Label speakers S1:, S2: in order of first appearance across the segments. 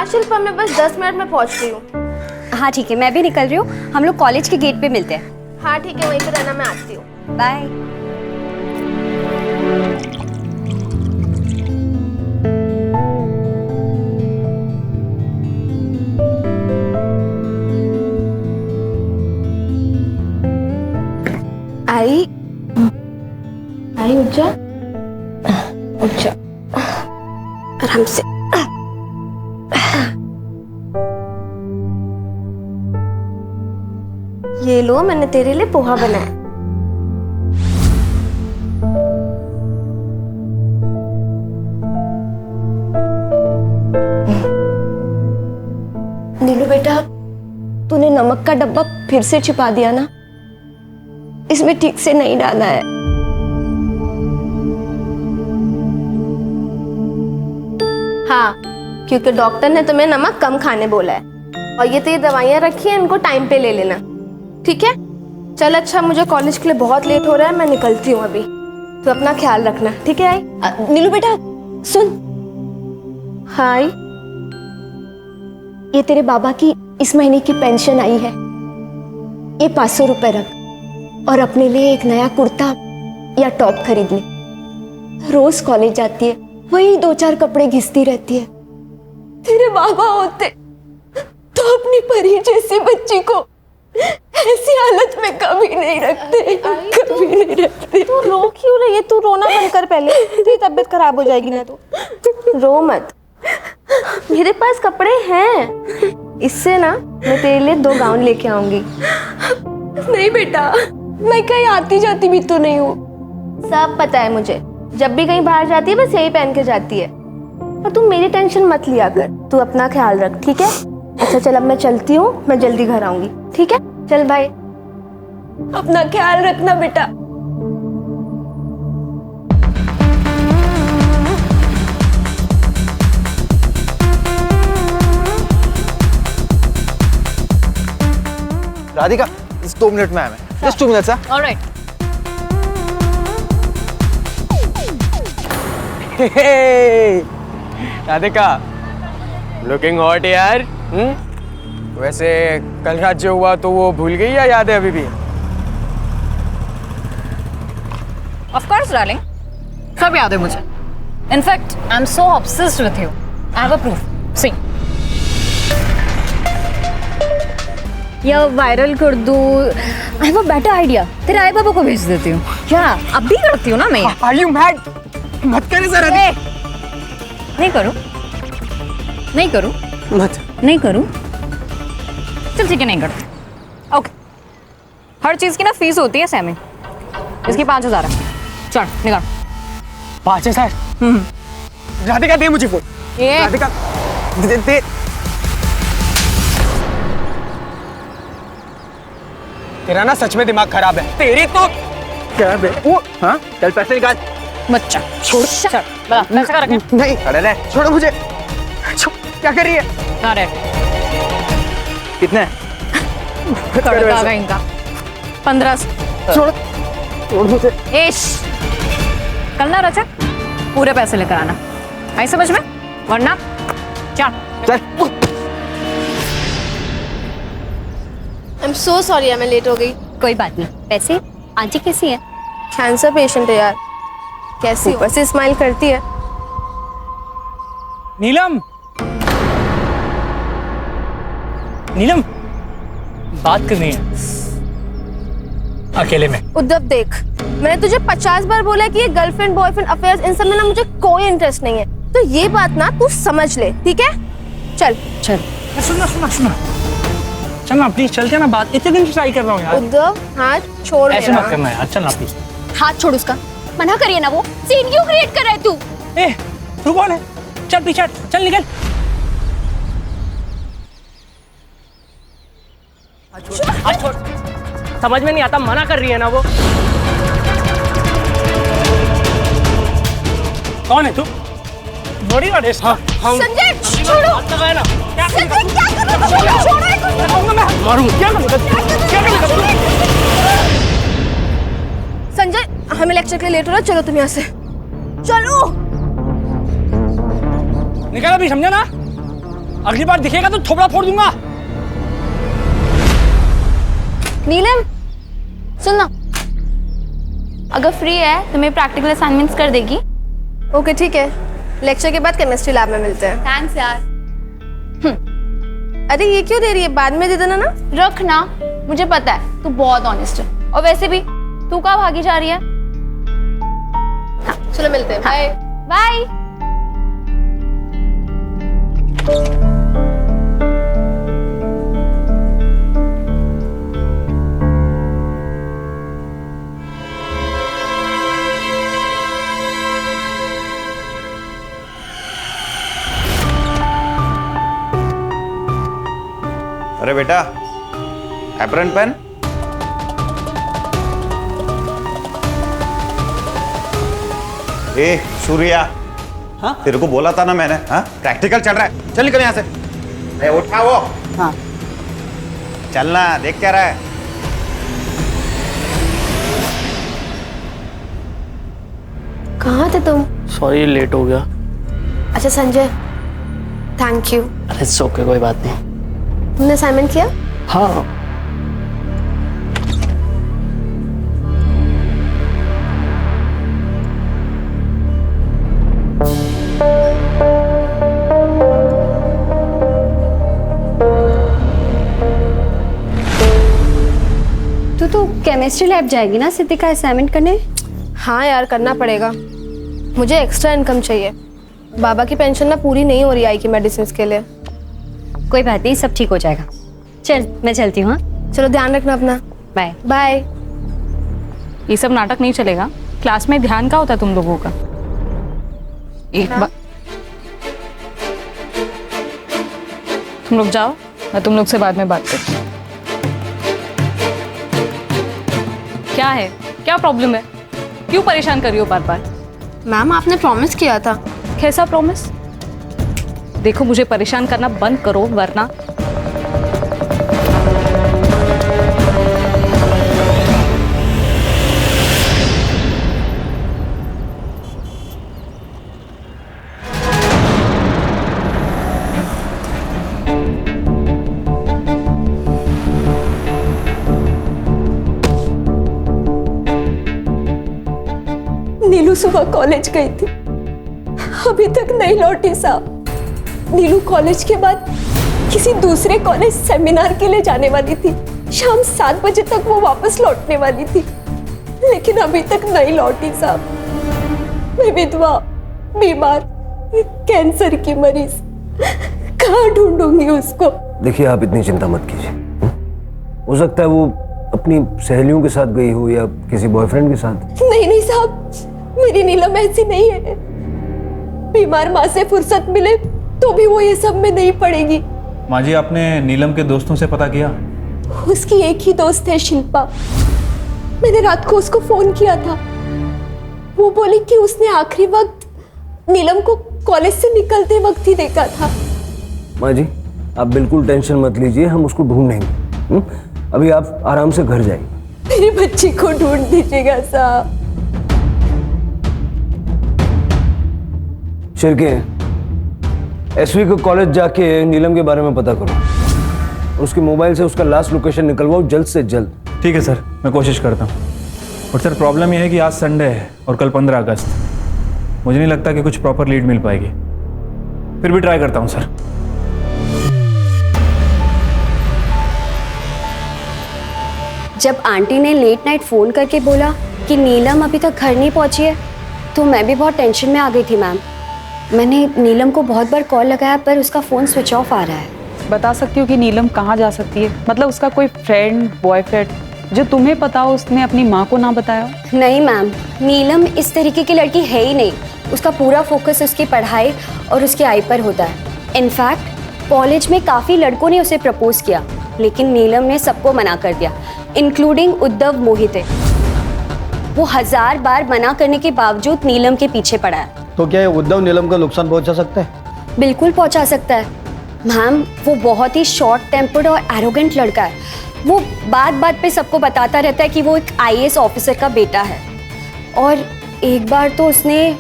S1: शिल्पा, मैं बस 10 मिनट में पहुंच रही हूँ।
S2: हाँ ठीक है, मैं भी निकल रही हूँ। हम लोग कॉलेज के गेट पे मिलते हैं।
S1: हाँ ठीक है, वहीं पे रहना, मैं आती हूँ।
S2: बाय।
S1: आई आई, उठ जा, उठ जा आराम से। ये लो, मैंने तेरे लिए पोहा बनाया। नीलू बेटा, तूने नमक का डब्बा फिर से छिपा दिया ना, इसमें ठीक से नहीं डाला है। हाँ, क्योंकि डॉक्टर ने तुम्हें नमक कम खाने बोला है, और ये तेरी दवाइयाँ रखी हैं, इनको टाइम पे ले लेना, ठीक है? चल अच्छा, मुझे कॉलेज के लिए बहुत लेट हो रहा है, मैं निकलती हूँ अभी। तो अपना ख्याल रखना, ठीक है? आई नीलू बेटा सुन। हाय, ये तेरे बाबा की इस महीने की पेंशन आई है, ये 500 रुपए रख, और अपने लिए एक नया कुर्ता या टॉप खरीद ले। रोज कॉलेज जाती है, वही 2-4 कपड़े घिसती रहती है। तेरे बाबा होते तो अपनी परी जैसी बच्ची को ऐसी हालत में कभी नहीं रखते, कभी नहीं रखते। तू रो क्यों रही है? तू रोना बंद कर पहले, तेरी तबीयत खराब हो जाएगी ना। तो रो मत, मेरे पास कपड़े हैं, इससे ना मैं तेरे लिए 2 गाउन लेके आऊंगी। नहीं बेटा, मैं कहीं आती जाती भी तो नहीं हूँ। सब पता है मुझे, जब भी कहीं बाहर जाती है बस यही पहन के जाती है। और तू मेरी टेंशन मत लिया कर, तू अपना ख्याल रख, ठीक है? अच्छा चल, अब मैं चलती हूँ, मैं जल्दी घर आऊंगी, ठीक है? चल बाय। अपना ख्याल रखना बेटा।
S3: राधिका, इस 2 मिनट में आया मैं। Just 2 minutes.
S4: Alright.
S5: Radhika, looking hot यार। वैसे कल रात जो हुआ तो वो भूल गई या याद है अभी भी?
S4: ऑफ कोर्स डार्लिंग, सब याद है मुझे। In fact I am so obsessed with you. I have a proof, see. या वायरल कर दूं? I have a better idea, तेरे आई बाबा को भेज देती हूँ। क्या अब भी करती हूँ ना मैं?
S5: Are you mad? मत करे सर।
S4: नहीं करूँ, नहीं करूँ,
S5: मत।
S4: नहीं करूँ। चल ठीक है, नहीं करती। ओके, हर चीज की ना फीस होती है सैमी। इसकी 5000 है। चल निकाल।
S5: 5000? राधिका दे मुझे फोन।
S4: ये
S5: राधिका दे। तेरा ना सच में दिमाग खराब है। तेरी तो क्या बे? वो हाँ, चल पैसे निकाल।
S4: बच्चा छोड़। चल बता, पैसे का रखें?
S5: नहीं, अरे ले, छोड़ो मुझे। क्या कर रही है?
S4: अरे
S5: कितने?
S4: कड़का इनका 1500।
S5: छोड़ मुझे।
S4: एश, कल ना रचक पूरे पैसे लेकर आना, आई समझ में? वरना चल।
S1: आई एम सो सॉरी, मैं लेट हो गई।
S2: कोई बात नहीं। वैसे आंटी कैसी है?
S1: कैंसर पेशेंट है यार, कैसी ऊपर से स्माइल करती है।
S6: नीलम, नीलम, बात करनी है अकेले में।
S1: उद्धव देख, मैंने तुझे 50 बार बोला कि ये गर्लफ्रेंड बॉयफ्रेंड अफेयर्स, इन सब में ना मुझे कोई इंटरेस्ट नहीं है। तो ये बात ना तू समझ ले, ठीक है? चल
S4: चल।
S6: सुना चल ना प्लीज, चलते ना। बात इतने दिन से ट्राई कर रहा हूँ यार।
S1: उद्धव हाथ छोड़
S6: ऐसे
S1: मेरा।
S6: मत करना यार, चल ना प्लीज।
S2: हाथ छोड़ उसका, मना करिए ना। वो सीन क्यों क्रिएट कर रहा है तू?
S6: ए, तू कौन है? चल पीछे हट, चल निकल।
S5: हाथ छोड़। समझ में नहीं आता, मना कर रही है ना वो।
S6: कौन है तू? बॉडी गार्ड है? हाँ।
S1: संजय छोड़ो।
S6: लगाया ना। क्या
S1: संजय क्या कर रहा है? छोड़ो इसको।
S6: मारूंगा। क्या करूँगा?
S1: संजय, हमें लेक्चर के लिए लेट हो रहा है, चलो तुम यहाँ से चलो।
S6: निकल अभी, समझा ना? अगली बार दिखेगा तो थोबड़ा फोड़ दूंगा।
S2: नीलम सुन ना, अगर फ्री है तो मेरे प्रैक्टिकल असाइनमेंट्स कर देगी?
S7: ओके ठीक है, लेक्चर के बाद केमिस्ट्री लैब में मिलते हैं।
S2: थैंक्स यार।
S7: अरे ये क्यों दे रही है, बाद में दे देना ना।
S2: रख ना, मुझे पता है तू बहुत ऑनेस्ट है। और वैसे भी तू कहाँ भागी जा रही है?
S7: चलो मिलते हैं, बाय।
S2: बाय।
S8: अरे बेटा, एप्रन पेन। ए सूर्या, हाँ? तेरे को बोला था ना मैंने, हाँ? प्रैक्टिकल चल रहा है, चल निकल यहाँ से। ए, उठा वो। हाँ। चलना, देख क्या रहा है।
S7: कहाँ थे तुम?
S9: सॉरी लेट हो गया।
S7: अच्छा संजय, थैंक यू।
S9: अरे इट्स ओके, कोई बात नहीं।
S7: तुमने असाइनमेंट किया?
S9: हाँ।
S10: तो केमिस्ट्री लैब जाएगी ना सिद्धि का असाइनमेंट करने?
S7: हाँ यार, करना पड़ेगा। मुझे एक्स्ट्रा इनकम चाहिए। बाबा की पेंशन ना पूरी नहीं हो रही आई की मेडिसिन के लिए।
S10: कोई बात नहीं, सब ठीक हो जाएगा। चल मैं चलती हूँ। हाँ
S7: चलो ध्यान रखना अपना।
S10: Bye
S7: bye.
S4: ये सब नाटक नहीं चलेगा। क्लास में ध्यान का होता है तुम लोगों का? एक बार तुम लोग जाओ, मैं तुम लोग से बाद में बात करती हूँ। क्या है, क्या प्रॉब्लम है? क्यों परेशान कर रही हो बार बार?
S7: मैम आपने प्रॉमिस किया था।
S4: कैसा प्रॉमिस? देखो मुझे परेशान करना बंद करो वरना।
S1: नीलू सुबह कॉलेज गई थी, अभी तक नहीं लौटी साहब। नीलू कॉलेज के बाद किसी दूसरे कॉलेज सेमिनार के लिए जाने वाली थी। शाम 7 बजे तक वो वापस लौटने वाली थी, लेकिन अभी तक नहीं लौटी साहब। मैं विधवा, बीमार, कैंसर की मरीज, कहाँ ढूंढूंगी उसको?
S11: देखिए आप इतनी चिंता मत कीजिए। हो सकता है वो अपनी सहेलियों के साथ गई हो या किसी बॉयफ्रेंड के साथ।
S1: नहीं नहीं साहब, मेरी नीलम ऐसी नहीं है। बीमार माँ से फुर्सत मिले तो भी वो ये सब में नहीं पड़ेगी।
S12: माँ जी, आपने नीलम के दोस्तों से पता किया?
S1: उसकी एक ही दोस्त है शिल्पा। मैंने रात को उसको फोन किया था। वो बोली कि उसने आखिरी वक्त नीलम को कॉलेज से निकलते वक्त ही देखा था।
S11: माँ जी आप बिल्कुल टेंशन मत लीजिए, हम उसको ढूंढेंगे। अभी आप आराम से घर जाइए।
S1: मेरी बच्ची को ढूंढ दीजिएगा साहब।
S11: शिरके, एसवी को कॉलेज जाके नीलम के बारे में पता करो। उसके मोबाइल से उसका लास्ट लोकेशन निकलवाओ जल्द से जल्द।
S12: ठीक है सर, मैं कोशिश करता हूँ। और सर प्रॉब्लम यह है कि आज संडे है और कल 15 अगस्त। मुझे नहीं लगता कि कुछ प्रॉपर लीड मिल पाएगी, फिर भी ट्राई करता हूँ सर।
S10: जब आंटी ने लेट नाइट फ़ोन करके बोला कि नीलम अभी तक घर नहीं पहुंची है, तो मैं भी बहुत टेंशन में आ गई थी मैम। मैंने नीलम को बहुत बार कॉल लगाया पर उसका फ़ोन स्विच ऑफ आ रहा है।
S13: बता सकती हो कि नीलम कहाँ जा सकती है? मतलब उसका कोई फ्रेंड, बॉयफ्रेंड जो तुम्हें पता हो, उसने अपनी माँ को ना बताया?
S10: नहीं मैम, नीलम इस तरीके की लड़की है ही नहीं। उसका पूरा फोकस उसकी पढ़ाई और उसकी आई पर होता है। इनफैक्ट कॉलेज में काफ़ी लड़कों ने उसे प्रपोज किया, लेकिन नीलम ने सबको मना कर दिया, इंक्लूडिंग उद्धव मोहिते। वो 1000 बार मना करने के बावजूद नीलम के पीछे पड़ा है।
S14: तो क्या ये उद्धव नीलम का नुकसान पहुंचा सकता है?
S10: बिल्कुल पहुंचा सकता है मैम। वो बहुत ही शॉर्ट टेम्पर्ड और एरोगेंट लड़का है। वो बात बात पे सबको बताता रहता है कि वो एक IAS ऑफिसर का बेटा है। और एक बार तो उसने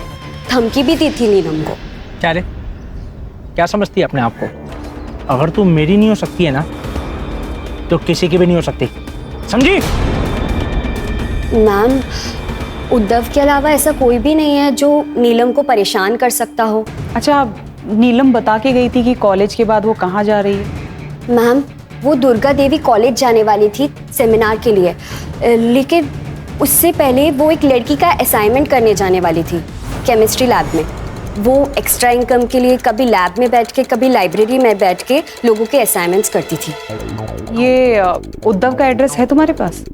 S10: धमकी भी दी थी नीलम को।
S6: क्या रे, क्या समझती है अपने आप को? अगर तू मेरी नहीं हो सकती है ना तो किसी की भी नहीं हो सकती, समझी?
S10: मैम, उद्धव के अलावा ऐसा कोई भी नहीं है जो नीलम को परेशान कर सकता हो।
S13: अच्छा, नीलम बता के गई थी कि कॉलेज के बाद वो कहाँ जा रही है?
S10: मैम, वो दुर्गा देवी कॉलेज जाने वाली थी सेमिनार के लिए, लेकिन उससे पहले वो एक लड़की का असाइनमेंट करने जाने वाली थी केमिस्ट्री लैब में। वो एक्स्ट्रा इनकम के लिए कभी लैब में बैठ के कभी लाइब्रेरी में बैठ के लोगों के असाइनमेंट्स करती थी।
S13: ये उद्धव का एड्रेस है तुम्हारे पास?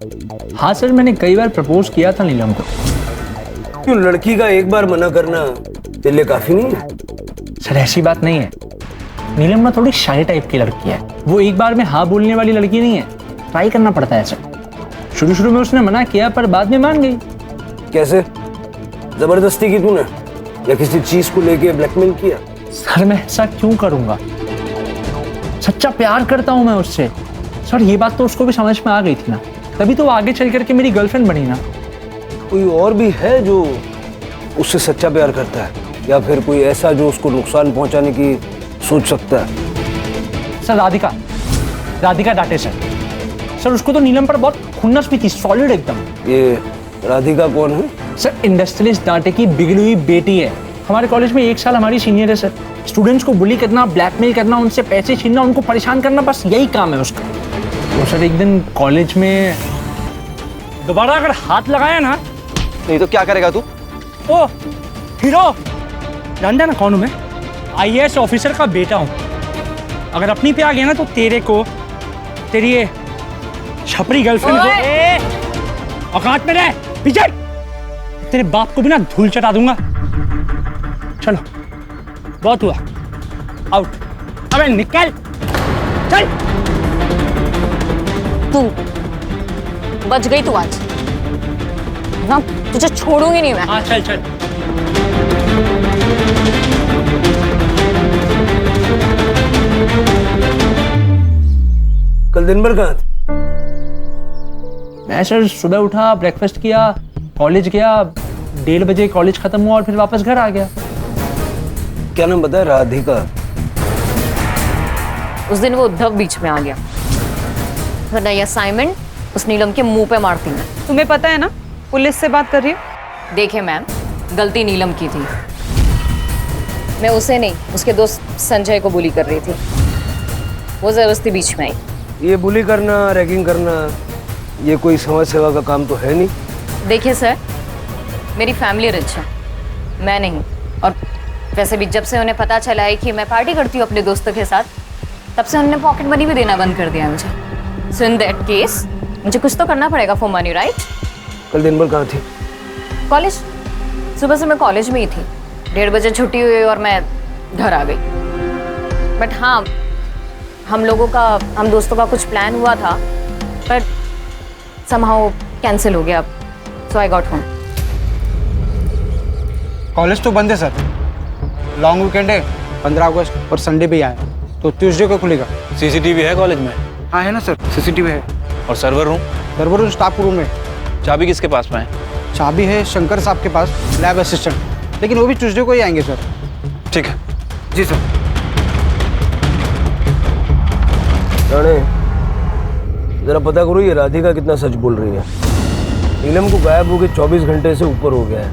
S12: हाँ सर, मैंने कई बार प्रपोज किया था नीलम को।
S11: क्यों, लड़की का एक बार मना करना तेरे लिए काफी नहीं है?
S12: सर ऐसी बात नहीं है, नीलम ना थोड़ी शाई टाइप की लड़की है। वो एक बार में हाँ बोलने वाली लड़की नहीं है, ट्राई करना पड़ता है सर। शुरू शुरू में उसने मना किया पर बाद में मान गई।
S11: कैसे? जबरदस्ती की तूने या किसी चीज को लेके ब्लैकमेल किया?
S12: सर मैं ऐसा क्यों करूंगा, सच्चा प्यार करता हूं मैं उससे। सर ये बात तो उसको भी समझ में आ गई थी ना, तभी तो वो आगे चल करके मेरी गर्लफ्रेंड बनी ना।
S11: कोई और भी है जो उससे सच्चा प्यार करता है, या फिर कोई ऐसा जो उसको नुकसान पहुंचाने की सोच सकता है?
S12: सर राधिका डांटे सर उसको तो नीलम पर बहुत खुन्नस भी थी, सॉलिड एकदम।
S11: ये राधिका कौन है?
S12: सर इंडस्ट्रियलिस्ट डांटे की बिगड़ी हुई बेटी है। हमारे कॉलेज में 1 साल हमारी सीनियर है सर। स्टूडेंट्स को बुली करना, ब्लैकमेल करना, उनसे पैसे छीनना, उनको परेशान करना, बस यही काम है उसका। तो सर एक दिन कॉलेज में
S6: दोबारा अगर हाथ लगाया ना,
S3: नहीं तो क्या करेगा तू?
S6: ओ हीरो, जानता ना कौन हूं मैं? IAS ऑफिसर का बेटा हूं। अगर अपनी पे आ गया ना तो तेरे को, तेरी ये छपरी गर्लफ्रेंड को औकात में रह पीछे, तेरे बाप को भी ना धूल चटा दूंगा। चलो बहुत हुआ, आउट। अबे निकल, चल।
S4: तू बच गई तू आज ना, तुझे छोड़ूंगी नहीं मैं।
S6: हाँ चल चल।
S11: कल दिन भर कहाँ थे?
S12: मैं सर सुबह उठा, ब्रेकफास्ट किया, कॉलेज गया, 1:30 बजे कॉलेज खत्म हुआ और फिर वापस घर आ गया।
S11: क्या नाम बताया? राधिका।
S4: उस दिन वो उद्धव बीच में आ गया, वरना ये असाइनमेंट उस नीलम के मुंह पे मारती मैं।
S13: तुम्हें पता है ना पुलिस से बात कर रही है?
S4: देखिए मैम, गलती नीलम की थी, मैं उसे नहीं उसके दोस्त संजय को बुली कर रही थी। वो जबरदस्ती बीच में आई।
S11: ये बुली करना, रैगिंग करना, ये कोई समाज सेवा का काम तो है नहीं।
S4: देखिए सर, मेरी फैमिली रिच है, मैं नहीं। और वैसे भी जब से उन्हें पता चला है कि मैं पार्टी करती हूँ अपने दोस्तों के साथ, तब से उन्होंने पॉकेट मनी भी देना बंद कर दिया मुझे। सो इन दैट केस मुझे कुछ तो करना पड़ेगा फॉर मनी, राइट?
S11: कल दिन भर कहाँ थी?
S4: कॉलेज। सुबह से मैं कॉलेज में ही थी, 1:30 बजे छुट्टी हुई और मैं घर आ गई। बट हाँ, हम दोस्तों का कुछ प्लान हुआ था, पर somehow कैंसिल हो गया। सो आई गॉट होम।
S3: कॉलेज तो बंद है सर, लॉन्ग वीकेंड है, 15 अगस्त और संडे भी आया, तो ट्यूसडे को खुलेगा।
S15: सीसीटीवी है कॉलेज में?
S3: हाँ है ना सर, सीसीटीवी है।
S15: और server room?
S3: Server room staff room में।
S15: चाबी किसके पास में है?
S3: चाबी है शंकर साहब के पास, लैब असिस्टेंट, लेकिन वो भी ट्यूसडे को ही आएंगे सर।
S15: ठीक है।
S3: जी सर।
S11: राणे, जरा पता करो ये राधिका कितना सच बोल रही है। नीलम को गायब हो गए 24 घंटे से ऊपर हो गया है,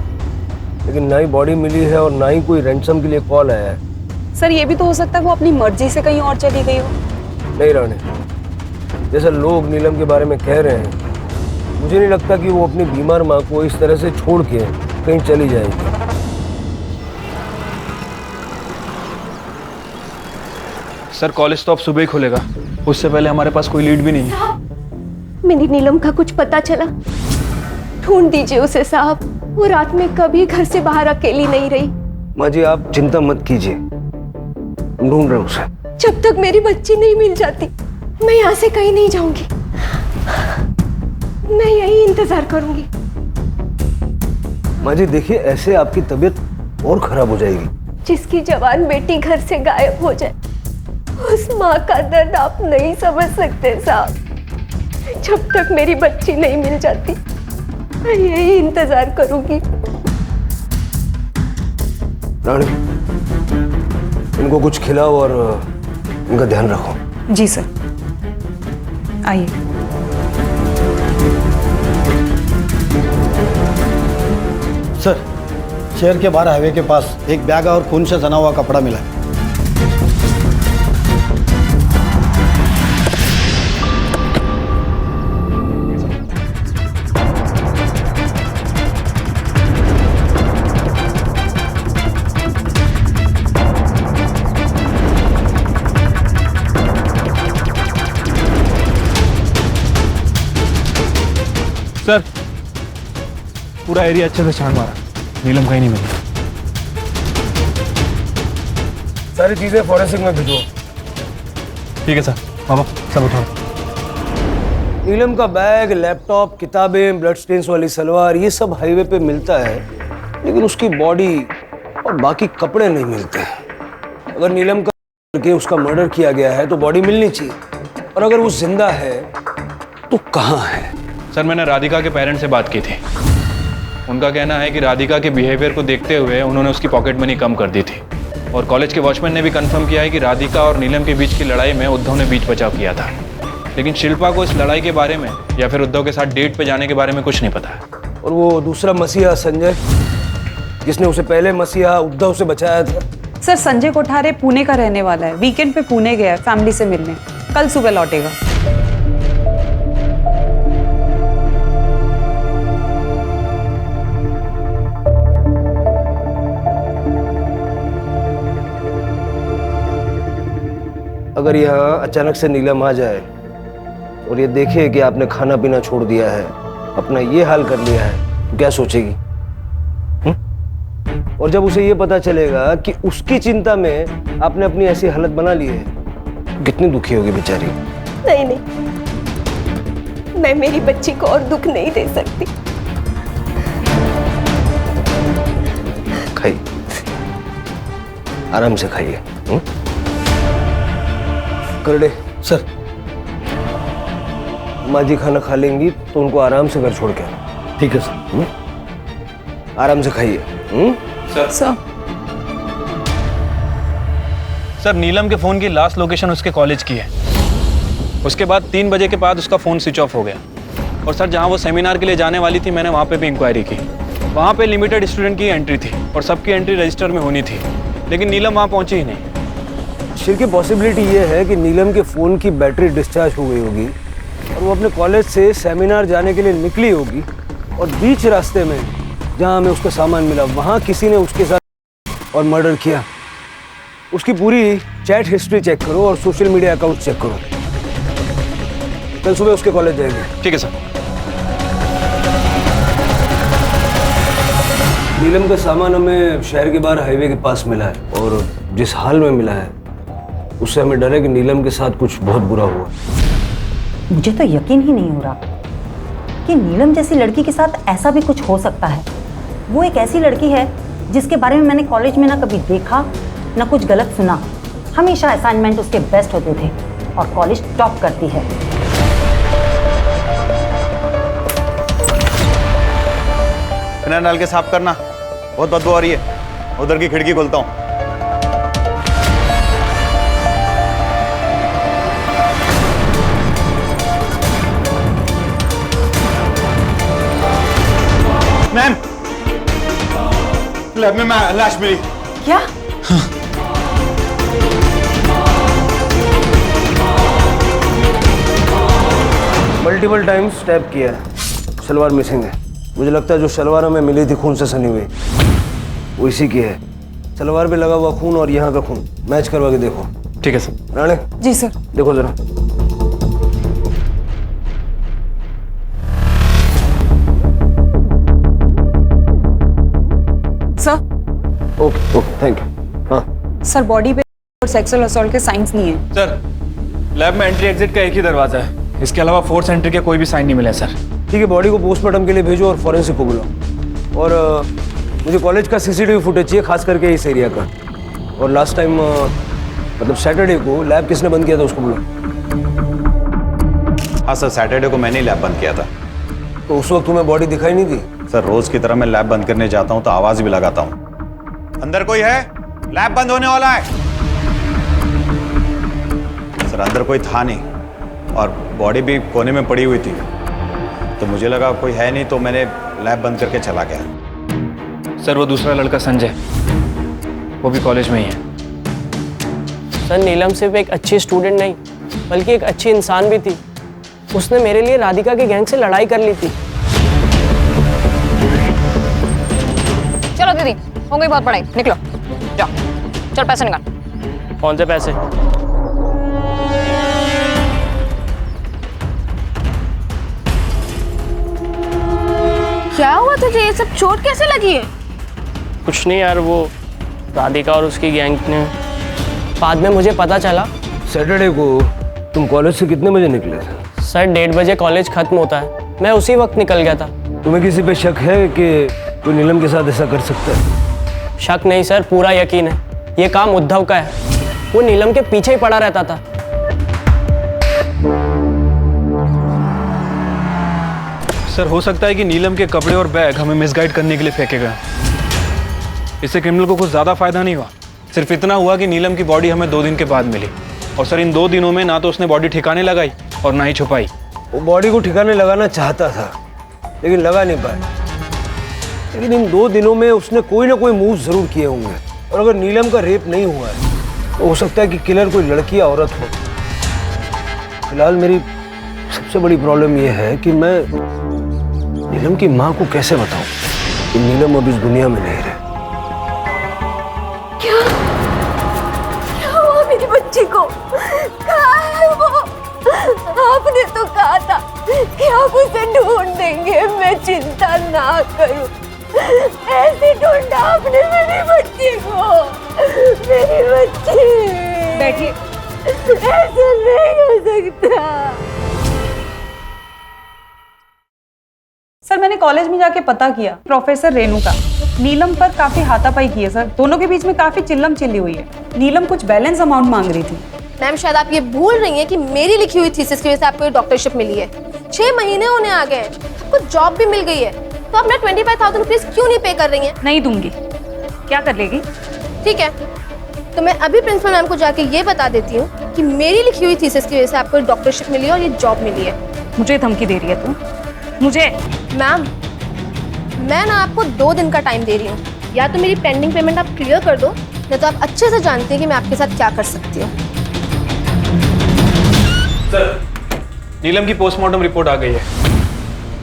S11: लेकिन ना ही बॉडी मिली है और ना ही कोई रैंसम के लिए कॉल आया है।
S13: सर ये भी तो हो सकता है वो अपनी मर्जी से कहीं और चली गई हो।
S11: नहीं राणे, जैसा लोग नीलम के बारे में कह रहे हैं, मुझे नहीं लगता कि वो अपनी बीमार माँ को इस तरह से छोड़ के कहीं चली जाएगी।
S12: सर कॉलेज तो अब सुबह ही खुलेगा, उससे पहले हमारे पास कोई लीड भी नहीं है।
S1: मेरी नीलम का कुछ पता चला? ढूंढ दीजिए उसे साहब, वो रात में कभी घर से बाहर अकेली नहीं रही।
S11: माँ जी आप चिंता मत कीजिए, हम ढूंढ रहे हैं उसे।
S1: जब तक मेरी बच्ची नहीं मिल जाती मैं यहाँ से कहीं नहीं जाऊंगी, मैं यही इंतजार करूंगी।
S11: माँ जी देखिए, ऐसे आपकी तबीयत और खराब हो जाएगी।
S1: जिसकी जवान बेटी घर से गायब हो जाए, उस माँ का दर्द आप नहीं समझ सकते साहब। जब तक मेरी बच्ची नहीं मिल जाती मैं यही इंतजार करूंगी।
S11: रानी, इनको कुछ खिलाओ और इनका ध्यान रखो।
S13: जी सर। आइए।
S14: सर, शहर के बाहर हाईवे के पास एक बैग और खून से सना हुआ कपड़ा मिला है।
S15: सर, पूरा एरिया अच्छे से छान मारा, नीलम कहीं नहीं मिली।
S11: सारी चीजें फॉरेंसिक में भिजो।
S15: ठीक है सर। बाबा सब उठाओ।
S11: नीलम का बैग, लैपटॉप, किताबें, ब्लड स्टेन्स वाली सलवार, ये सब हाईवे पे मिलता है, लेकिन उसकी बॉडी और बाकी कपड़े नहीं मिलते। अगर नीलम का करके उसका मर्डर किया गया है तो बॉडी मिलनी चाहिए, और अगर वो जिंदा है तो कहाँ है?
S15: सर, मैंने राधिका के पेरेंट्स से बात की थी। उनका कहना है कि राधिका के बिहेवियर को देखते हुए उन्होंने उसकी पॉकेट मनी कम कर दी थी, और कॉलेज के वॉचमैन ने भी कंफर्म किया है कि राधिका और नीलम के बीच की लड़ाई में उद्धव ने बीच बचाव किया था। लेकिन शिल्पा को इस लड़ाई के बारे में या फिर उद्धव के साथ डेट पे जाने के बारे में कुछ नहीं पता है।
S11: और वो दूसरा मसीहा संजय, जिसने उसे पहले मसीहा उद्धव से बचाया था?
S13: सर, संजय कोठारे पुणे का रहने वाला है। वीकेंड पे पुणे गया है फैमिली से मिलने, कल सुबह लौटेगा।
S11: अगर यहाँ अचानक से नीलम आ जाए और ये देखे कि आपने खाना पीना छोड़ दिया है, अपना ये हाल कर लिया है, तो क्या सोचेगी? और जब उसे ये पता चलेगा कि उसकी चिंता में आपने अपनी ऐसी हालत बना ली है, तो कितनी दुखी होगी बेचारी।
S1: नहीं नहीं, मैं मेरी बच्ची को और दुख नहीं दे सकती।
S11: खाइए, आराम से खाइए। करडे
S14: सर,
S11: माँ जी खाना खा लेंगी तो उनको आराम से घर छोड़ के आना।
S14: ठीक है सर।
S11: आराम से खाइए।
S15: सर, नीलम के फोन की लास्ट लोकेशन उसके कॉलेज की है। उसके बाद 3 बजे के बाद उसका फोन स्विच ऑफ हो गया। और सर, जहां वो सेमिनार के लिए जाने वाली थी, मैंने वहां पे भी इंक्वायरी की। वहां पे लिमिटेड स्टूडेंट की एंट्री थी और सबकी एंट्री रजिस्टर में होनी थी, लेकिन नीलम वहां पहुंची ही नहीं।
S11: शिर की पॉसिबिलिटी ये है कि नीलम के फ़ोन की बैटरी डिस्चार्ज हो गई होगी और वो अपने कॉलेज से सेमिनार जाने के लिए निकली होगी, और बीच रास्ते में जहाँ हमें उसका सामान मिला, वहाँ किसी ने उसके साथ और मर्डर किया। उसकी पूरी चैट हिस्ट्री चेक करो और सोशल मीडिया अकाउंट चेक करो। कल सुबह उसके कॉलेज जाएंगे।
S15: ठीक है सर।
S11: नीलम का सामान हमें शहर के बाहर हाईवे के पास मिला है, और जिस हाल में मिला है उससे हमें डर है कि नीलम के साथ कुछ बहुत बुरा हुआ।
S16: मुझे तो यकीन ही नहीं हो रहा कि नीलम जैसी लड़की के साथ ऐसा भी कुछ हो सकता है। वो एक ऐसी लड़की है जिसके बारे में मैंने कॉलेज में ना कभी देखा ना कुछ गलत सुना। हमेशा असाइनमेंट उसके बेस्ट होते थे और कॉलेज टॉप करती है।
S8: फिनाइल डाल के साफ करना, बहुत बदबू आ रही है। उधर की खिड़की खोलता हूँ। मैम, लैब में लाश मिली।
S16: क्या?
S11: मल्टीपल टाइम्स टैप किया है, सलवार मिसिंग है। मुझे लगता है जो सलवार हमें मिली थी खून से सनी हुई, वो इसी की है। सलवार पे लगा हुआ खून और यहाँ का खून मैच करवा के देखो।
S15: ठीक है सर।
S11: राणे।
S13: जी सर।
S11: देखो जरा।
S13: Sir.
S11: Okay okay, thank you. हाँ
S13: सर, बॉडी पे और सेक्सुअल असॉल्ट के साइंस नहीं है।
S15: सर, लैब में एंट्री एग्जिट का एक ही दरवाजा है, इसके अलावा फोर्स एंट्री के कोई भी साइन नहीं मिले सर।
S11: ठीक है, बॉडी को पोस्टमार्टम के लिए भेजो और फॉरेंसिक को बुलाओ। और मुझे कॉलेज का सीसीटीवी फुटेज चाहिए, खास करके इस एरिया का। और लास्ट टाइम मतलब सैटरडे को लैब किसने बंद किया था उसको बुलाओ।
S8: हाँ सर, सैटरडे को मैंने ही लैब बंद किया था।
S11: तो उस वक्त तुम्हें बॉडी दिखाई नहीं दी?
S8: सर, रोज की तरह मैं लैब बंद करने जाता हूँ तो आवाज भी लगाता हूँ, अंदर कोई है, लैब बंद होने वाला है। सर अंदर कोई था नहीं और बॉडी भी कोने में पड़ी हुई थी, तो मुझे लगा कोई है नहीं, तो मैंने लैब बंद करके चला गया।
S15: सर वो दूसरा लड़का संजय, वो भी कॉलेज में ही है।
S5: सर नीलम सिर्फ एक अच्छी स्टूडेंट नहीं बल्कि एक अच्छी इंसान भी थी। उसने मेरे लिए राधिका के गैंग से लड़ाई कर ली थी।
S4: चलो दीदी, हो गई बहुत पढ़ाई, निकलो जाओ। चल पैसे निकाल।
S5: कौन से पैसे?
S7: क्या हुआ तुझे? ये सब चोट कैसे लगी है?
S5: कुछ नहीं यार, वो राधिका और उसकी गैंग ने, बाद में मुझे पता चला।
S11: सैटरडे को तुम कॉलेज से कितने बजे निकले थे?
S5: सर 1:30 बजे कॉलेज खत्म होता है, मैं उसी वक्त निकल गया था।
S11: तुम्हें किसी पे शक है कि कोई नीलम के साथ ऐसा कर सकता है?
S5: शक नहीं सर, पूरा यकीन है। ये काम उद्धव का है, वो नीलम के पीछे ही पड़ा रहता था।
S15: सर हो सकता है कि नीलम के कपड़े और बैग हमें मिसगाइड करने के लिए फेंके गए। इससे क्रिमिनल को कुछ ज़्यादा फायदा नहीं हुआ, सिर्फ इतना हुआ कि नीलम की बॉडी हमें 2 दिन के बाद मिली। और सर इन 2 दिनों में ना तो उसने बॉडी ठिकाने लगाई और ना ही छुपाई।
S11: वो बॉडी को ठिकाने लगाना चाहता था लेकिन लगा नहीं पाया। लेकिन इन 2 दिनों में उसने कोई ना कोई मूव जरूर किए होंगे। और अगर नीलम का रेप नहीं हुआ है तो हो सकता है कि किलर कोई लड़की या औरत हो। फिलहाल मेरी सबसे बड़ी प्रॉब्लम यह है कि मैं नीलम की माँ को कैसे बताऊं कि नीलम अब इस दुनिया में नहीं रहे।
S1: क्या हुआ मेरी बच्ची को? कहाँ है वो? आपने तो कहा था कि आप उसे ढूंढ देंगे, मैं चिंता ना करूं। ऐसे ढूंढा आपने मेरी बच्ची को, मेरी बच्ची।
S13: बैठिए।
S1: ऐसे नहीं हो सकता।
S13: सर मैंने कॉलेज में जाके पता किया, प्रोफेसर रेणु का नीलम पर काफी हाथापाई की है सर। दोनों के बीच में काफी चिल्लम चिल्ली हुई है। नीलम कुछ बैलेंस अमाउंट मांग रही थी।
S7: मैम शायद आप ये भूल रही हैं कि मेरी लिखी हुई थीसिस की वजह से आपको ये डॉक्टरशिप मिली है। 6 महीने होने आ गए हैं, आपको जॉब भी मिल गई है, तो आप ना 25,000 रुपीज क्यों नहीं पे कर रही हैं?
S13: नहीं दूंगी। क्या कर लेगी?
S7: ठीक है, तो मैं अभी प्रिंसिपल मैम को जाके ये बता देती हूँ कि मेरी लिखी हुई थीसिस की वजह से आपको डॉक्टरशिप मिली है और ये जॉब मिली है।
S13: मुझे धमकी दे रही है तू? मुझे?
S7: मैम मैं ना आपको 2 दिन का टाइम दे रही हूँ, या तो मेरी पेंडिंग पेमेंट आप क्लियर कर दो, नहीं तो आप अच्छे से जानती हैं कि मैं आपके साथ क्या कर सकती हूँ।
S15: सर नीलम की पोस्टमार्टम रिपोर्ट आ गई है।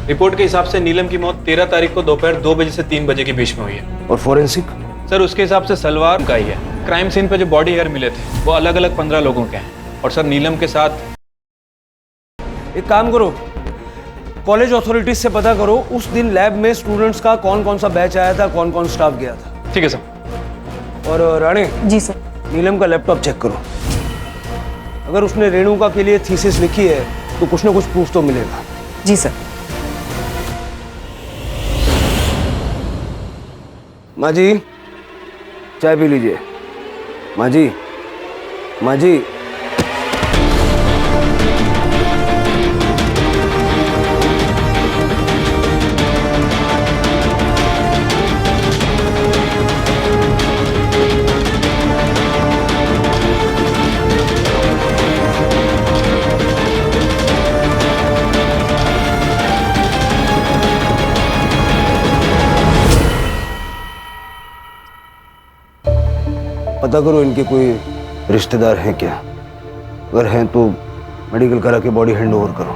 S15: रिपोर्ट के हिसाब से नीलम की मौत 13 तारीख को दोपहर 2 बजे से 3 बजे के बीच में हुई है।
S11: और फॉरेंसिक?
S15: सर उसके हिसाब से सलवार का ही है। क्राइम सीन पे जो बॉडी हेयर मिले थे वो अलग अलग 15 लोगों के हैं। और सर नीलम के साथ
S11: एक काम करो, कॉलेज अथॉरिटीज से पता करो उस दिन लैब में स्टूडेंट्स का कौन कौन सा बैच आया था, कौन कौन स्टाफ गया था।
S15: ठीक है सर।
S11: और राणे।
S13: जी सर।
S11: नीलम का लैपटॉप चेक करो, अगर उसने रेणुका के लिए थीसिस लिखी है तो कुछ ना कुछ प्रूफ तो मिलेगा।
S13: जी सर।
S11: माँ जी चाय पी लीजिए। माँ जी, माँ जी। पता करो इनके कोई रिश्तेदार हैं क्या, अगर हैं तो मेडिकल करा के बॉडी हैंड ओवर करो,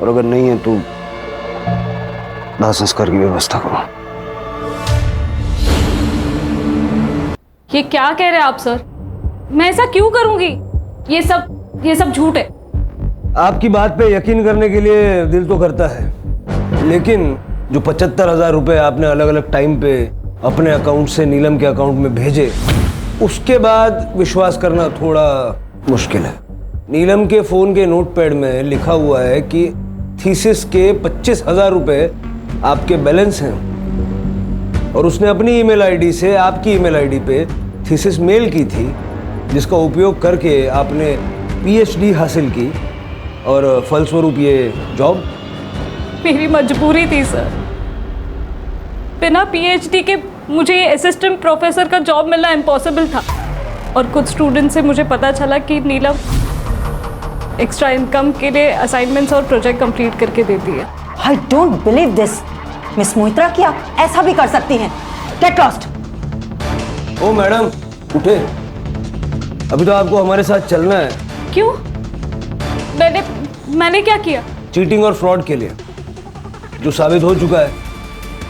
S11: और अगर नहीं है तो दाह संस्कार की व्यवस्था करो।
S17: ये क्या कह रहे हैं आप सर? मैं ऐसा क्यों करूंगी? ये सब झूठ है।
S11: आपकी बात पे यकीन करने के लिए दिल तो करता है, लेकिन जो 75,000 रुपए आपने अलग अलग टाइम पे अपने अकाउंट से नीलम के अकाउंट में भेजे, उसके बाद विश्वास करना थोड़ा मुश्किल है। नीलम के फोन के नोटपैड में लिखा हुआ है कि थीसिस के 25,000 रुपए आपके बैलेंस हैं, और उसने अपनी ईमेल आईडी से आपकी ईमेल आईडी पे थीसिस मेल की थी, जिसका उपयोग करके आपने पीएचडी हासिल की और फलस्वरूप ये जॉब।
S17: मेरी मजबूरी थी सर, बिना पीएचडी के मुझे ये असिस्टेंट प्रोफेसर का जॉब मिलना इम्पॉसिबल था। और कुछ स्टूडेंट से मुझे पता चला कि नीलम एक्स्ट्रा इनकम के लिए असाइनमेंट्स और प्रोजेक्ट कंप्लीट करके देती है।
S16: I don't believe this. Miss Moitra क्या ऐसा भी कर सकती हैं? Get lost.
S11: ओ मैडम उठे, अभी तो आपको हमारे साथ चलना है।
S17: क्यों? मैंने क्या किया?
S11: चीटिंग और फ्रॉड के लिए, जो साबित हो चुका है।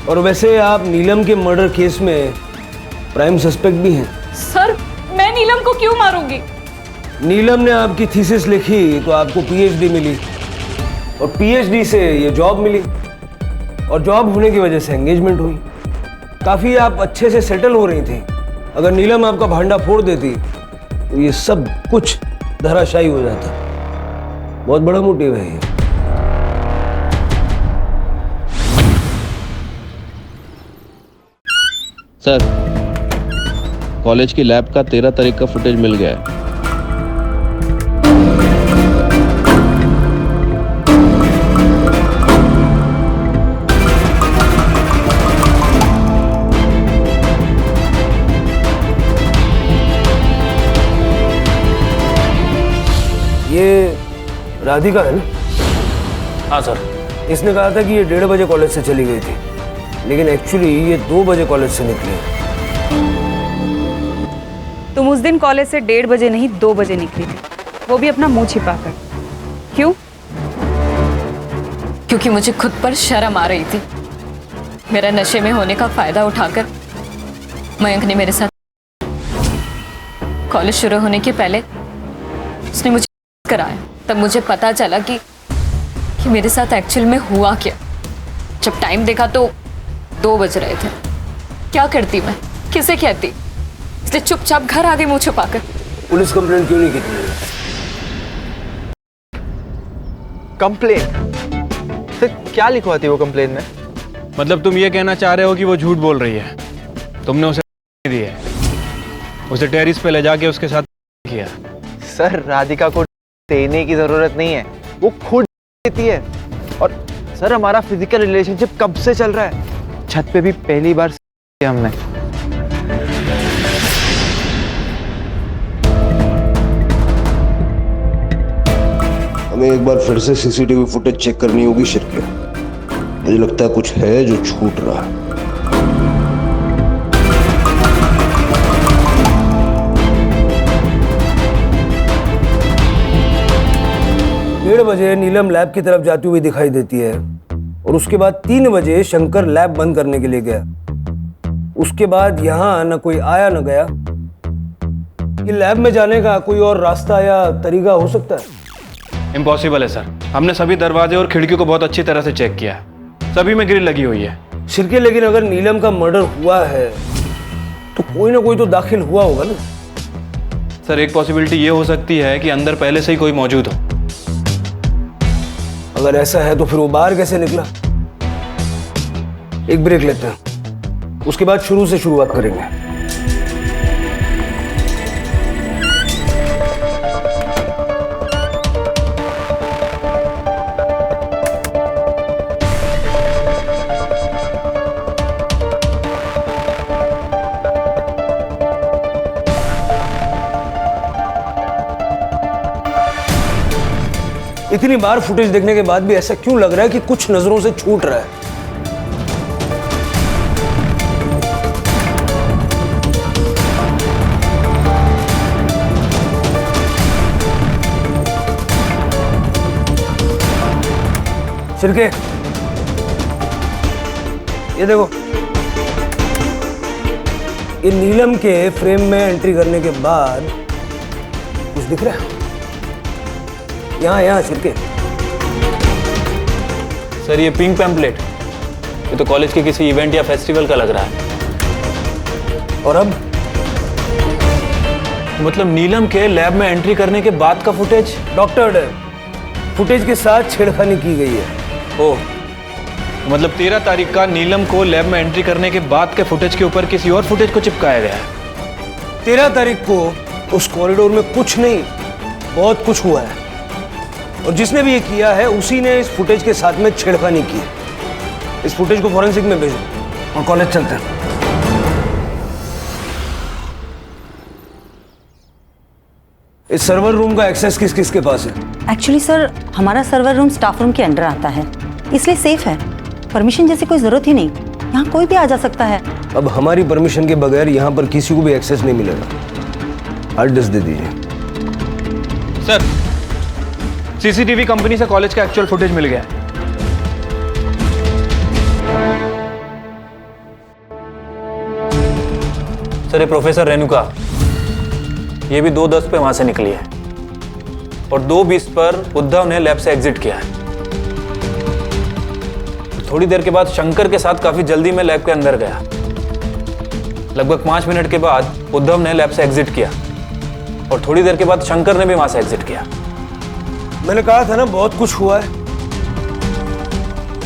S11: और वैसे आप नीलम के मर्डर केस में प्राइम सस्पेक्ट भी हैं।
S17: सर मैं नीलम को क्यों मारूंगी?
S11: नीलम ने आपकी थीसिस लिखी तो आपको पीएचडी मिली, और पीएचडी से ये जॉब मिली, और जॉब होने की वजह से एंगेजमेंट हुई। काफ़ी आप अच्छे से सेटल हो रही थी। अगर नीलम आपका भांडा फोड़ देती तो ये सब कुछ धराशायी हो जाता। बहुत बड़ा मोटिव है ये।
S18: सर, कॉलेज की लैब का 13 तारीख का फुटेज मिल गया है।
S11: ये राधिका है ना?
S5: हाँ सर।
S11: इसने कहा था कि ये 1:30 बजे कॉलेज से चली गई थी, लेकिन एक्चुअली ये 2 बजे कॉलेज से निकली।
S13: तुम उस दिन कॉलेज से 1:30 बजे नहीं 2 बजे निकली थी, वो भी अपना मुंह छिपाकर। क्यों?
S4: क्योंकि मुझे खुद पर शर्म आ रही थी। मेरा नशे में होने का फायदा उठाकर मयंक ने मेरे साथ कॉलेज शुरू होने के पहले उसने मुझे कराया। तब मुझे पता चला कि मेरे साथ एक्चुअल में हुआ क्या। जब टाइम देखा तो 2 बज रहे थे। क्या करती मैं, किसे कहती? इसलिए चुपचाप घर आ गई मुंह छुपाकर।
S11: पुलिस कंप्लेंट क्यों नहीं की तुमने?
S3: कंप्लेन? फिर क्या लिखवा थी वो कंप्लेन में?
S15: मतलब तुम ये कहना चाह रहे हो कि वो झूठ बोल रही है? तुमने उसे दी है, उसे टेरिस पे ले जाके उसके साथ किया।
S3: सर राधिका को देने की जरूरत नहीं है, वो खुद देती है। और सर हमारा फिजिकल रिलेशनशिप कब से चल रहा है? छत पे भी पहली बार किया हमने।
S11: हमें एक बार फिर से सीसीटीवी फुटेज चेक करनी होगी शिरके। मुझे लगता है कुछ है जो छूट रहा है। 1:30 बजे नीलम लैब की तरफ जाती हुई दिखाई देती है, और उसके बाद 3 बजे शंकर लैब बंद करने के लिए गया। उसके बाद यहाँ न कोई आया न गया। ये लैब में जाने का कोई और रास्ता या तरीका हो सकता है?
S15: इम्पॉसिबल है सर। हमने सभी दरवाजे और खिड़कियों को बहुत अच्छी तरह से चेक किया है, सभी में ग्रिल लगी हुई है।
S11: शिरके, लेकिन अगर नीलम का मर्डर हुआ है तो कोई ना कोई तो दाखिल हुआ होगा ना?
S15: सर एक पॉसिबिलिटी ये हो सकती है कि अंदर पहले से ही कोई मौजूद हो।
S11: अगर ऐसा है तो फिर वो बाहर कैसे निकला? एक ब्रेक लेते हैं, उसके बाद शुरू से शुरुआत करेंगे। इतनी बार फुटेज देखने के बाद भी ऐसा क्यों लग रहा है कि कुछ नजरों से छूट रहा है? शिरके, ये देखो, ये नीलम के फ्रेम में एंट्री करने के बाद कुछ दिख रहा है? यहाँ शिरके।
S5: सर ये पिंक पैम्पलेट, ये तो कॉलेज के किसी इवेंट या फेस्टिवल का लग रहा है।
S11: और अब
S15: मतलब नीलम के लैब में एंट्री करने के बाद का फुटेज?
S11: डॉक्टर, फुटेज के साथ छेड़खानी की गई है।
S15: ओह, मतलब 13 तारीख का नीलम को लैब में एंट्री करने के बाद के फुटेज के ऊपर किसी और फुटेज को चिपकाया गया है।
S11: 13 तारीख को उस कॉरिडोर में कुछ नहीं, बहुत कुछ हुआ है, और जिसने भी ये किया है उसी ने इस फुटेज के साथ में छेड़खानी की है। इस फुटेज को फॉरेंसिक में भेजो और कॉलेज चलते हैं। इस सर्वर रूम का एक्सेस किस किस के पास है?
S16: एक्चुअली सर, हमारा सर्वर रूम स्टाफ रूम के अंडर आता है, इसलिए सेफ है। परमिशन जैसी कोई जरूरत ही नहीं, यहाँ कोई भी आ जा सकता है।
S11: अब हमारी परमिशन के बगैर यहाँ पर किसी को भी एक्सेस नहीं मिलेगा। हार्ड डिस्क दे दीजिए।
S15: सर, सीसीटीवी कंपनी से कॉलेज का एक्चुअल फुटेज मिल गया है।
S19: सर, ये प्रोफेसर रेणुका, ये भी 2:10 पे वहां से निकली है और 2:20 पर उद्धव ने लैब से एग्जिट किया है। थोड़ी देर के बाद शंकर के साथ काफी जल्दी में लैब के अंदर गया। लगभग 5 मिनट के बाद उद्धव ने लैब से एग्जिट किया और थोड़ी देर के बाद शंकर ने भी वहां से एग्जिट किया।
S11: मैंने कहा था ना, बहुत कुछ हुआ है,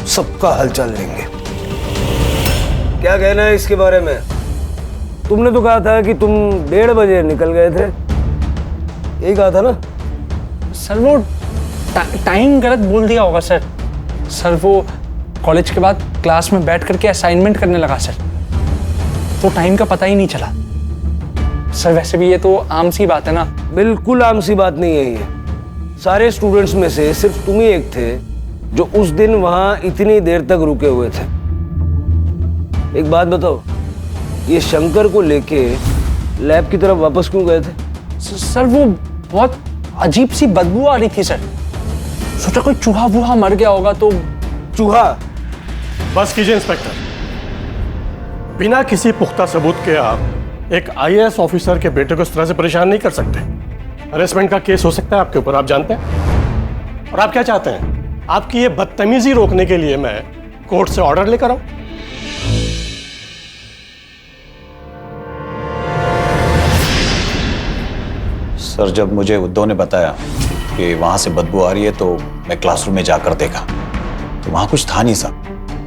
S11: सबका हालचाल लेंगे। क्या कहना है इसके बारे में? तुमने तो कहा था कि तुम 1:30 बजे निकल गए थे, यही कहा था ना?
S12: सर वो टाइम गलत बोल दिया होगा सर। सर वो कॉलेज के बाद क्लास में बैठ करके असाइनमेंट करने लगा सर, तो टाइम का पता ही नहीं चला। सर वैसे भी ये तो आम सी बात है ना।
S11: बिल्कुल आम सी बात नहीं है ये। सारे स्टूडेंट्स में से सिर्फ तुम ही एक थे जो उस दिन वहां इतनी देर तक रुके हुए थे। एक बात बताओ, ये शंकर को लेके लैब की तरफ वापस क्यों गए थे?
S12: सर वो बहुत अजीब सी बदबू आ रही थी सर, सोचा कोई चूहा वूहा मर गया होगा तो।
S11: चूहा?
S20: बस कीजिए इंस्पेक्टर, बिना किसी पुख्ता सबूत के आप एक आईएएस ऑफिसर के बेटे को इस तरह से परेशान नहीं कर सकते। हरेसमेंट का केस हो सकता है आपके ऊपर, आप जानते हैं। और आप क्या चाहते हैं? आपकी ये बदतमीजी रोकने के लिए मैं कोर्ट से ऑर्डर लेकर आऊं?
S8: सर, जब मुझे उद्धव ने बताया कि वहाँ से बदबू आ रही है तो मैं क्लासरूम में जाकर देखा तो वहाँ कुछ था नहीं सर।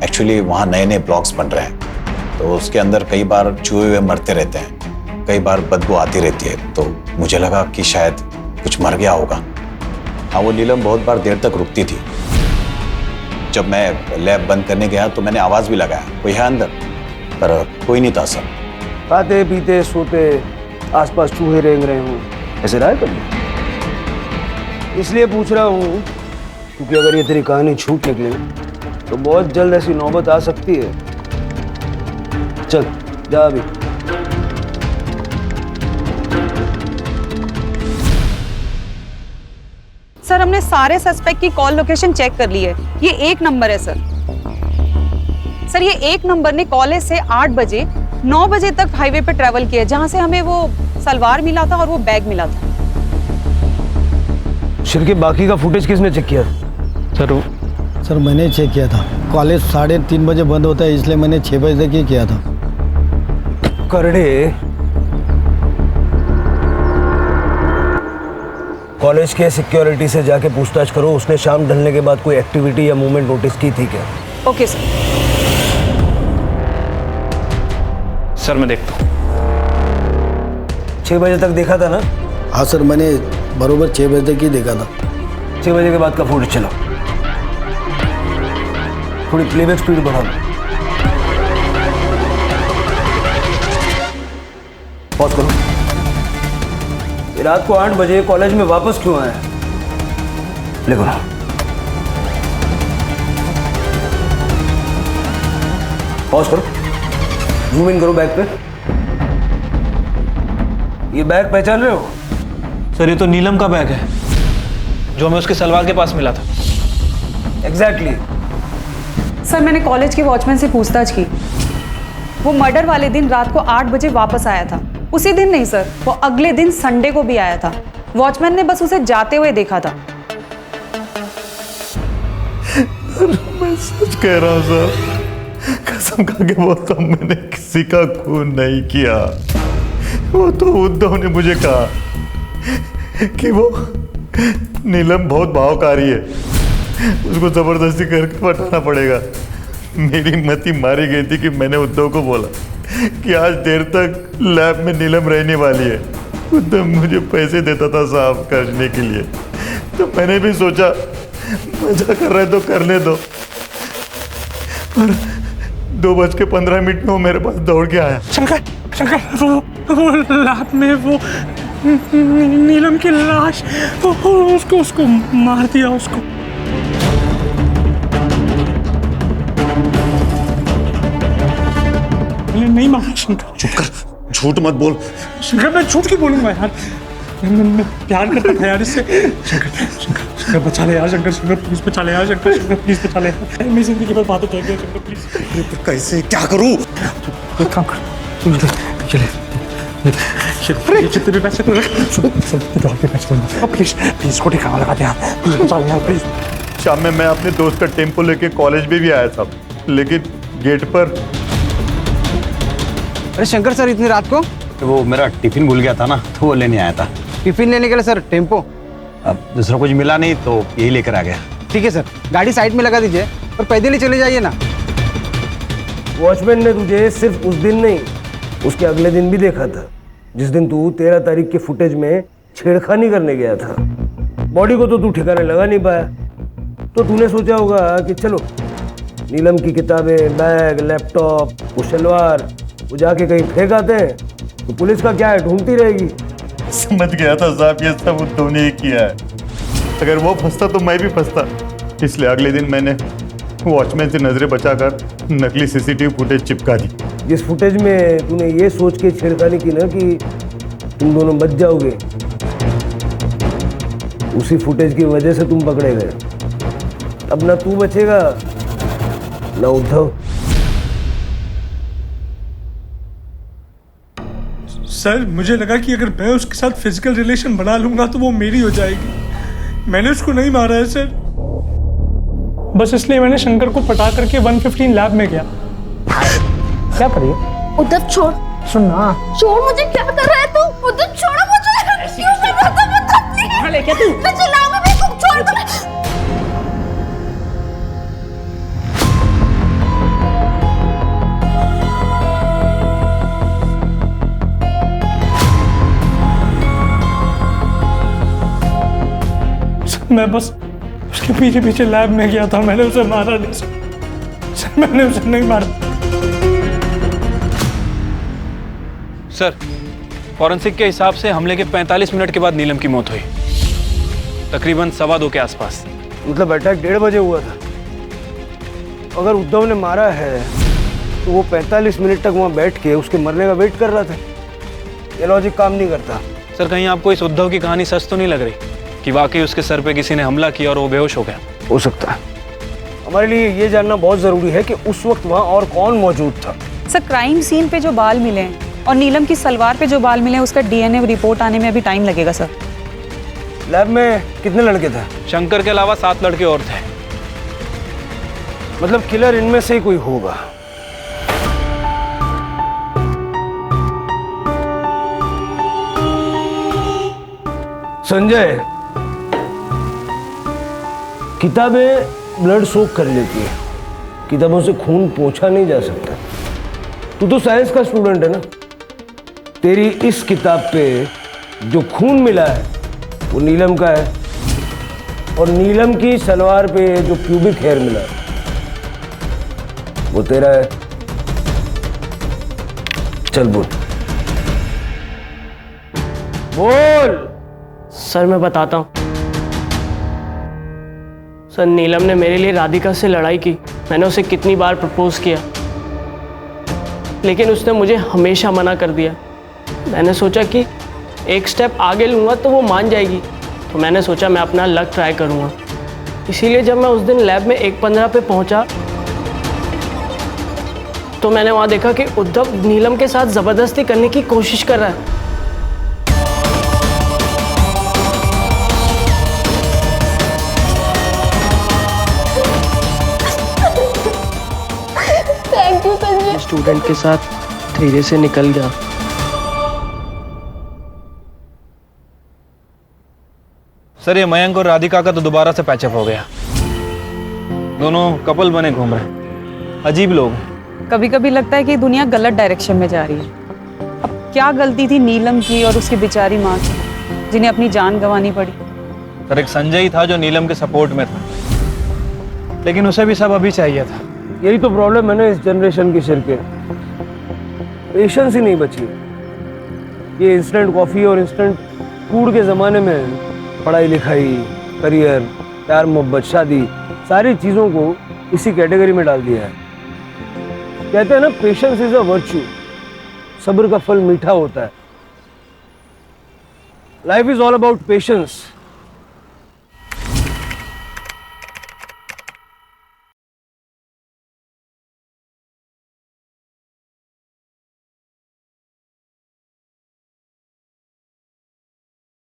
S8: एक्चुअली वहाँ नए नए ब्लॉक्स बन रहे हैं तो उसके अंदर कई बार चूहे हुए मरते रहते हैं, कई बार बदबू आती रहती है, तो मुझे लगा कि शायद कुछ मर गया होगा। हाँ, वो नीलम बहुत बार देर तक रुकती थी। जब मैं लैब बंद करने गया तो मैंने आवाज़ भी लगाया, कोई है अंदर, पर कोई नहीं था सर।
S11: खाते पीते सोते आसपास चूहे रेंग रहे हों, ऐसे रहा है कभी? इसलिए पूछ रहा हूँ क्योंकि अगर ये तेरी कहानी झूठ निकले तो बहुत जल्द ऐसी नौबत आ सकती है। चल जा अभी।
S13: सर, हमने सारे सस्पेक्ट की कॉल लोकेशन चेक कर ली है। ये 1 नंबर है सर। सर, ये 1 नंबर ने कॉलेज से 8 बजे 9 बजे तक हाईवे पे ट्रैवल किया, जहां से हमें वो सलवार मिला था और वो बैग मिला था।
S11: शिर के बाकी का फुटेज किसने चेक किया?
S14: सर मैंने चेक किया था। कॉलेज 3:30 बजे बंद होता है, इसलिए मैंने 6 बजे तक ही किया था।
S11: करड़े, कॉलेज के सिक्योरिटी से जाके पूछताछ करो, उसने शाम ढलने के बाद कोई एक्टिविटी या मूवमेंट नोटिस की थी क्या?
S13: Okay sir.
S19: सर मैं देखता हूँ।
S11: 6 बजे तक देखा था ना?
S14: हाँ सर, मैंने बरोबर 6 बजे तक ही देखा था।
S11: 6 बजे के बाद का फुटेज चलो, थोड़ी प्लेबैक स्पीड बढ़ा लो। पॉज करो। ये रात को 8 बजे कॉलेज में वापस क्यों आए? लिखो ना। पॉज करो, जूम इन करो बैग पे। ये बैग पहचान रहे हो?
S19: सर, ये तो नीलम का बैग है जो हमें उसके सलवार के पास मिला था।
S11: एग्जैक्टली।
S13: सर, मैंने कॉलेज के वॉचमैन से पूछताछ की। वो मर्डर वाले दिन रात को 8 बजे वापस आया था। उसी दिन नहीं सर, वो अगले दिन संडे को भी आया था। वॉचमैन ने बस उसे जाते हुए देखा था।
S20: मैं सच कह रहा हूँ सर, कसम खा के बोलता हूँ, मैंने किसी का खून नहीं किया। वो तो उद्धव ने मुझे कहा कि वो नीलम बहुत भावकारी है, उसको जबरदस्ती करके हटाना पड़ेगा। मेरी मति मारी गई थी कि मैंने उद्धव को बोला कि आज देर तक लैब में नीलम रहने वाली है। उद्धव मुझे पैसे देता था साहब करने के लिए, तो मैंने भी सोचा मजा कर रहे तो करने दो। पर 2:15 में वो मेरे पास दौड़ के आया।
S6: शंकर, वो लैब में वो नीलम की लाश, उसको मार दिया उसको। नहीं मारा शंकर।
S20: चुप कर, झूठ मत बोल।
S6: शंकर मैं झूठ क्यों बोलूंगा यार, मैं प्यार करता था यार इससे। शंकर बचा ले यार, शंकर प्लीज बचा ले यार, शंकर प्लीज बचा ले यार, मेरी जिंदगी पर बात उठा गया शंकर प्लीज।
S20: तो कैसे क्या करूं?
S6: एक काम कर, तू चले जितने भी पैसे तू रख, प्लीज प्लीज को ठिकाना लगा दे यार, प्लीज बचा ले यार प्लीज।
S20: शाम में मैं अपने दोस्त का टेम्पो लेके कॉलेज में भी आया था, लेकिन गेट पर।
S3: अरे शंकर सर, इतनी रात को?
S8: तो वो मेरा टिफिन भूल गया था ना, तो वो लेने आया था।
S3: टिफिन लेने के लिए सर टेम्पो?
S8: अब दूसरा कुछ मिला नहीं तो यही लेकर आ गया।
S3: ठीक है सर, गाड़ी साइड में लगा दीजिए और पैदल ही चले जाइए ना।
S11: वॉचमैन ने तुझे सिर्फ उस दिन नहीं, उसके अगले दिन भी देखा था, जिस दिन तू 13 तारीख के फुटेज में छेड़खानी करने गया था। बॉडी को तो तू ठिकाने लगा नहीं पाया, तो तूने सोचा होगा कि चलो नीलम की किताबें, बैग, लैपटॉप, वो शलवार वो जाके कहीं फेंक आते हैं, तो पुलिस का क्या है, ढूंढती रहेगी।
S20: समझ गया था साहब, ये सब उद्धव ने ही किया है। अगर वो फंसता तो मैं भी फंसता, इसलिए अगले दिन मैंने वॉचमैन से नजरें बचाकर नकली सीसीटीवी फुटेज चिपका दी।
S11: जिस फुटेज में तूने ये सोच के छेड़खानी की ना कि तुम दोनों बच जाओगे, उसी फुटेज की वजह से तुम पकड़े गए। अब ना तू बचेगा ना उद्धव।
S6: सर मुझे लगा कि अगर मैं उसके साथ फिजिकल रिलेशन बना लूंगा तो वो मेरी हो जाएगी। मैंने उसको नहीं मारा है सर, बस इसलिए मैंने शंकर को पटा करके 115 लैब में गया।
S12: क्या कर रही हो?
S7: उद्धव छोड़,
S12: सुन ना।
S7: छोड़ मुझे, क्या कर रहा है तू? उद्धव छोड़ो मुझे, क्यों कर रहा था मुझे?
S12: क्या तू?
S7: मैं चिल्लाऊंगा भी, तुम छोड़ दो।
S6: मैं बस उसके पीछे पीछे लैब में गया था, मैंने उसे मारा नहीं सर, मैंने उसे नहीं मारा।
S15: सर, फॉरेंसिक के हिसाब से हमले के 45 मिनट के बाद नीलम की मौत हुई, तकरीबन 2:15 के आसपास।
S11: मतलब अटैक 1:30 बजे हुआ था। अगर उद्धव ने मारा है तो वो 45 मिनट तक वहाँ बैठ के उसके मरने का वेट कर रहा था। ये लॉजिक काम नहीं करता।
S15: सर, कहीं आपको इस उद्धव की कहानी सच तो नहीं लग रही कि वाकई उसके सर पे किसी ने हमला किया और वो बेहोश हो गया?
S11: हो सकता है। हमारे लिए ये जानना बहुत जरूरी है कि उस वक्त वहाँ और कौन मौजूद था।
S13: सर, क्राइम सीन पे जो बाल मिले हैं और नीलम की सलवार पे जो बाल मिले हैं, उसका डीएनए रिपोर्ट आने में अभी टाइम लगेगा सर।
S11: लैब में कितने लड़के थे?
S15: शंकर के अलावा 7 लड़के और थे।
S11: मतलब किलर इनमें से ही कोई होगा। संजय, किताबें ब्लड सोक कर लेती है, किताबों से खून पोंछा नहीं जा सकता। तू तो साइंस का स्टूडेंट है ना, तेरी इस किताब पे जो खून मिला है वो नीलम का है, और नीलम की सलवार पे जो प्यूबिक हेयर मिला है वो तेरा है। चल बोल बोल।
S5: सर मैं बताता हूँ। सर, नीलम ने मेरे लिए राधिका से लड़ाई की। मैंने उसे कितनी बार प्रपोज किया, लेकिन उसने मुझे हमेशा मना कर दिया। मैंने सोचा कि एक स्टेप आगे लूँगा तो वो मान जाएगी, तो मैंने सोचा मैं अपना लक ट्राई करूँगा। इसीलिए जब मैं उस दिन लैब में 1:15 पे पहुँचा तो मैंने वहाँ देखा कि उद्धव नीलम के साथ ज़बरदस्ती करने की कोशिश कर रहा है।
S7: Thank you Sanjay.
S5: स्टूडेंट के साथ धीरे से निकल गया।
S15: सर, ये मयंक और राधिका का तो दोबारा से पैचअप हो गया। दोनों कपल बने घूम रहे हैं। अजीब लोग हैं।
S13: कभी कभी लगता है कि दुनिया गलत डायरेक्शन में जा रही है। अब क्या गलती थी नीलम की और उसकी बेचारी माँ की, जिन्हें अपनी जान गंवानी पड़ी।
S15: सर, एक संजय ही था जो नीलम के सपोर्ट में था, लेकिन उसे भी सब अभी चाहिए था।
S11: यही तो प्रॉब्लम है ना इस जनरेशन के सिर के, पेशेंस ही नहीं बची। ये इंस्टेंट कॉफी और इंस्टेंट कूड़ के ज़माने में पढ़ाई लिखाई, करियर, प्यार मोहब्बत, शादी, सारी चीज़ों को इसी कैटेगरी में डाल दिया है। कहते हैं ना, पेशेंस इज अ वर्च्यू, सब्र का फल मीठा होता है। Life is all about patience.